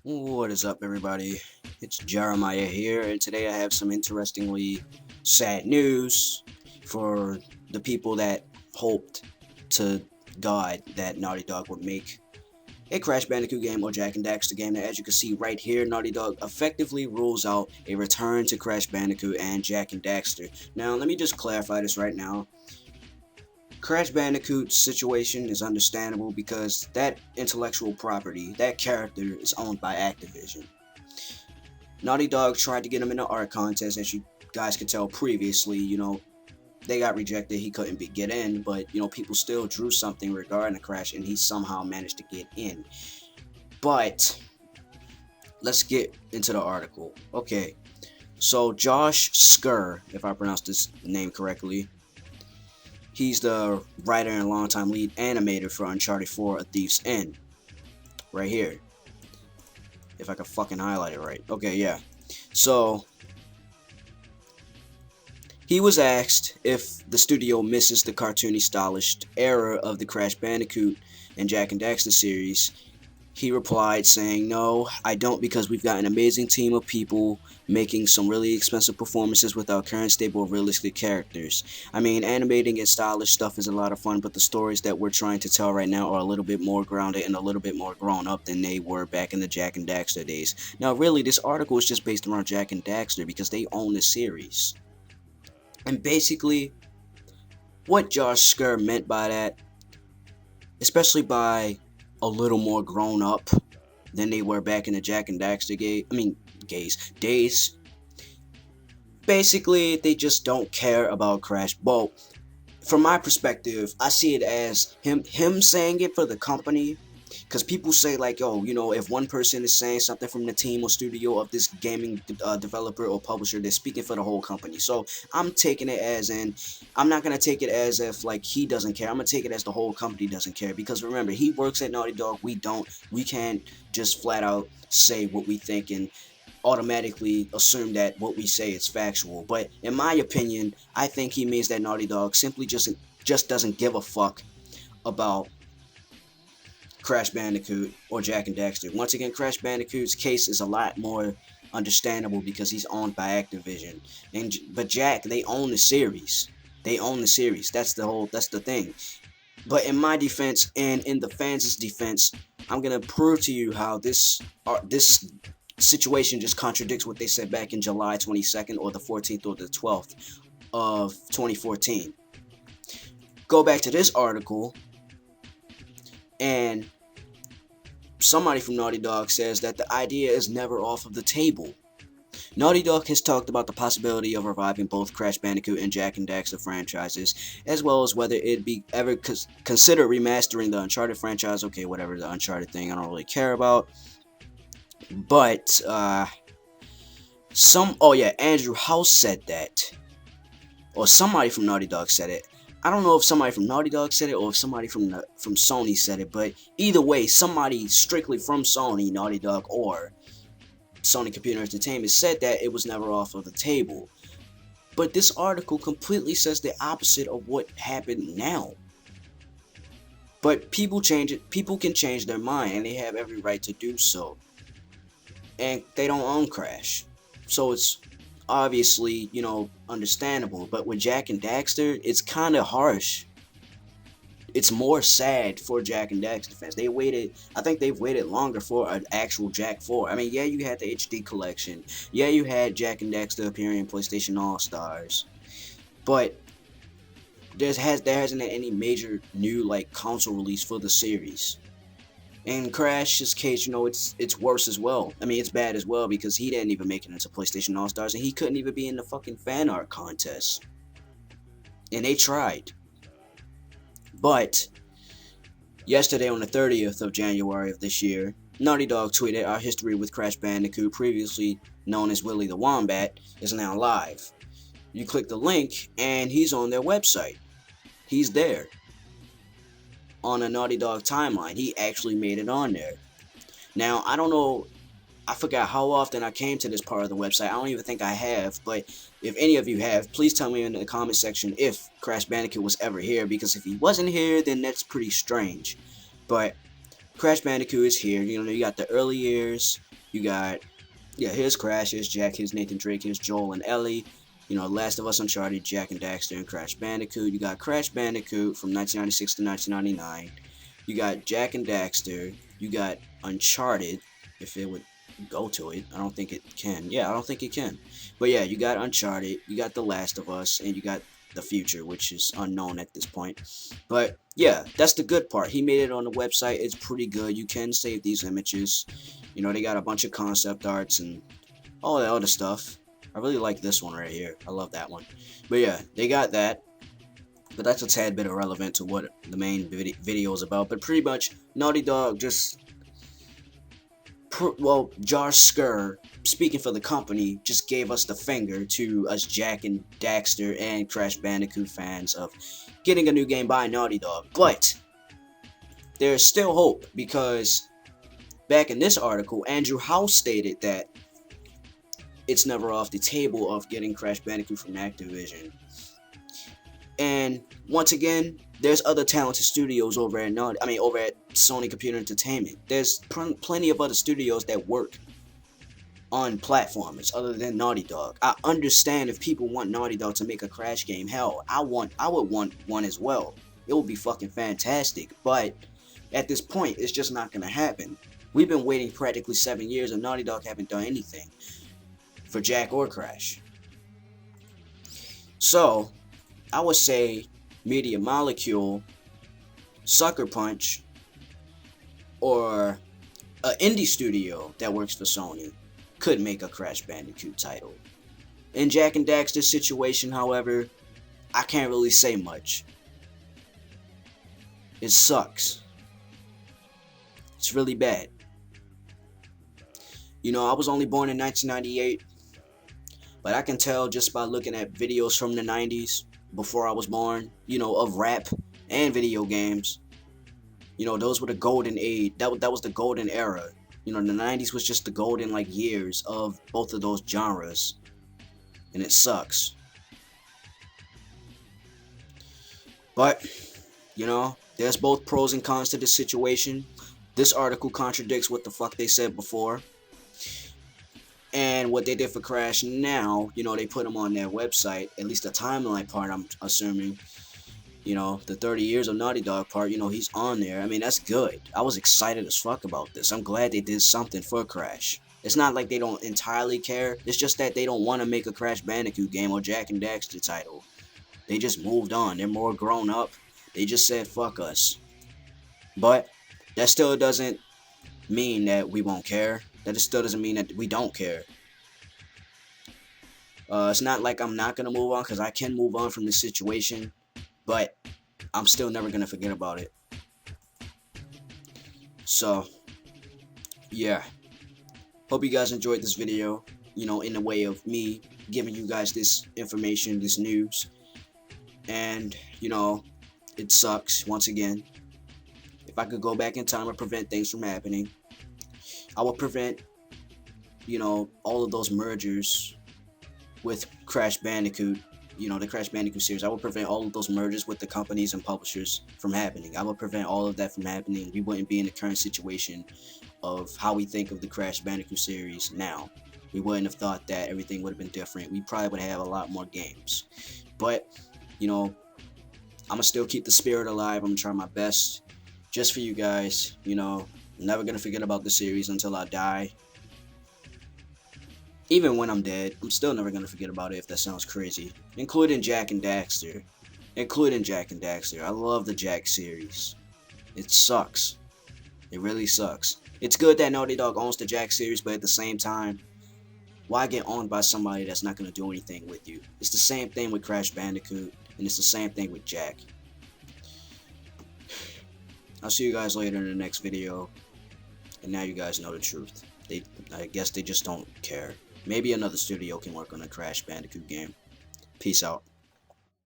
What is up, everybody? It's Jeremiah here, and today I have some interestingly sad news for the people that hoped to God that Naughty Dog would make a Crash Bandicoot game or Jak and Daxter game. That, as you can see right here, Naughty Dog effectively rules out a return to Crash Bandicoot and Jak and Daxter. Now, let me just clarify this right now. Crash Bandicoot's situation is understandable because that intellectual property, that character, is owned by Activision. Naughty Dog tried to get him in the art contest, as you guys could tell previously. They got rejected. He couldn't get in, but people still drew something regarding the Crash, and he somehow managed to get in. But let's get into the article. Okay, so Josh Skur, if I pronounced this name correctly, he's the writer and longtime lead animator for Uncharted 4: A Thief's End. Right here. If I could fucking highlight it right. Okay, yeah. So, he was asked if the studio misses the cartoony, stylish era of the Crash Bandicoot and Jak and Daxter series. He replied saying, "No, I don't, because we've got an amazing team of people making some really expensive performances with our current stable of realistic characters. I mean, animating and stylish stuff is a lot of fun, but the stories that we're trying to tell right now are a little bit more grounded and a little bit more grown up than they were back in the Jak and Daxter days." Now, really, this article is just based around Jak and Daxter because they own the series. And basically, what Josh Skur meant by that, especially by a little more grown up than they were back in the Jak and Daxter days. Basically, they just don't care about Crash. Well, from my perspective, I see it as him saying it for the company. Because people say, like, oh, if one person is saying something from the team or studio of this gaming developer or publisher, they're speaking for the whole company. So I'm taking it as I'm not going to take it as if, like, he doesn't care. I'm going to take it as the whole company doesn't care. Because remember, he works at Naughty Dog. We can't just flat out say what we think and automatically assume that what we say is factual. But in my opinion, I think he means that Naughty Dog simply just doesn't give a fuck about Crash Bandicoot or Jak and Daxter. Once again, Crash Bandicoot's case is a lot more understandable because he's owned by Activision. But Jak, they own the series. They own the series. That's the thing. But in my defense and in the fans' defense, I'm gonna prove to you how this situation just contradicts what they said back in July 22nd or the 14th or the 12th of 2014. Go back to this article, and somebody from Naughty Dog says that the idea is never off of the table. Naughty Dog has talked about the possibility of reviving both Crash Bandicoot and Jak and Daxter franchises, as well as whether it'd be ever consider remastering the Uncharted franchise. Okay, whatever, the Uncharted thing I don't really care about. But Andrew House said that, or somebody from Naughty Dog said it. I don't know if somebody from Naughty Dog said it or if somebody from Sony said it, but either way, somebody strictly from Sony, Naughty Dog, or Sony Computer Entertainment said that it was never off of the table. But this article completely says the opposite of what happened now. But people can change their mind, and they have every right to do so. And they don't own Crash. So it's obviously, understandable. But with Jak and Daxter, it's kind of harsh. It's more sad for Jak and Daxter fans. I think they've waited longer for an actual Jak 4. I mean, yeah, you had the HD collection. Yeah, you had Jak and Daxter appearing in PlayStation All-Stars. But there hasn't been any major new, console release for the series. In Crash's case, it's worse as well. I mean, it's bad as well because he didn't even make it into PlayStation All-Stars, and he couldn't even be in the fucking fan art contest. And they tried. But yesterday, on the 30th of January of this year, Naughty Dog tweeted, "Our history with Crash Bandicoot, previously known as Willy the Wombat, is now live." You click the link, and he's on their website. He's there. On a Naughty Dog timeline. He actually made it on there. Now, I don't know, I forgot how often I came to this part of the website. I don't even think I have, but if any of you have, please tell me in the comment section if Crash Bandicoot was ever here, because if he wasn't here, then that's pretty strange. But Crash Bandicoot is here. You got the early years, You got, yeah, here's Crash, here's Jak, here's Nathan Drake, here's Joel and Ellie. You know, Last of Us, Uncharted, Jak and Daxter, and Crash Bandicoot. You got Crash Bandicoot from 1996 to 1999. You got Jak and Daxter. You got Uncharted, if it would go to it. I don't think it can. Yeah, I don't think it can. But yeah, you got Uncharted, you got The Last of Us, and you got the future, which is unknown at this point. But yeah, that's the good part. He made it on the website. It's pretty good. You can save these images. You know, they got a bunch of concept arts and all that other stuff. I really like this one right here. I love that one. But yeah, they got that. But that's a tad bit irrelevant to what the main video is about. But pretty much, Naughty Dog just, well, Jar Skr, speaking for the company, just gave us the finger to us Jak and Daxter and Crash Bandicoot fans of getting a new game by Naughty Dog. But there's still hope, because back in this article, Andrew House stated that it's never off the table of getting Crash Bandicoot from Activision. And once again, there's other talented studios over at Sony Computer Entertainment. There's plenty of other studios that work on platformers other than Naughty Dog. I understand if people want Naughty Dog to make a Crash game. Hell, I would want one as well. It would be fucking fantastic. But at this point, it's just not gonna happen. We've been waiting practically 7 years, and Naughty Dog haven't done anything for Jak or Crash. So, I would say Media Molecule, Sucker Punch, or an indie studio that works for Sony could make a Crash Bandicoot title. In Jak and Daxter's situation, however, I can't really say much. It sucks. It's really bad. You know, I was only born in 1998. But I can tell just by looking at videos from the 90s, before I was born, you know, of rap and video games. You know, those were the golden age. That was the golden era. You know, the 90s was just the golden, like, years of both of those genres. And it sucks. But, you know, there's both pros and cons to this situation. This article contradicts what the fuck they said before. And what they did for Crash now, you know, they put him on their website, at least the timeline part, I'm assuming. You know, the 30 years of Naughty Dog part, you know, he's on there. I mean, that's good. I was excited as fuck about this. I'm glad they did something for Crash. It's not like they don't entirely care. It's just that they don't want to make a Crash Bandicoot game or Jak and Daxter title. They just moved on. They're more grown up. They just said, fuck us. But that still doesn't mean that we won't care. That still doesn't mean that we don't care. It's not like I'm not going to move on, because I can move on from this situation. But I'm still never going to forget about it. So, yeah. Hope you guys enjoyed this video. You know, in the way of me giving you guys this information, this news. And, you know, it sucks, once again. If I could go back in time and prevent things from happening, I would prevent, you know, all of those mergers with Crash Bandicoot, you know, the Crash Bandicoot series. I would prevent all of those mergers with the companies and publishers from happening. I would prevent all of that from happening. We wouldn't be in the current situation of how we think of the Crash Bandicoot series now. We wouldn't have thought that everything would have been different. We probably would have a lot more games. But, you know, I'm going to still keep the spirit alive. I'm going to try my best just for you guys, you know. I'm never going to forget about the series until I die. Even when I'm dead, I'm still never going to forget about it, if that sounds crazy. Including Jak and Daxter. I love the Jak series. It sucks. It really sucks. It's good that Naughty Dog owns the Jak series, but at the same time, why get owned by somebody that's not going to do anything with you? It's the same thing with Crash Bandicoot, and it's the same thing with Jak. I'll see you guys later in the next video. And now you guys know the truth. I guess they just don't care. Maybe another studio can work on a Crash Bandicoot game. Peace out.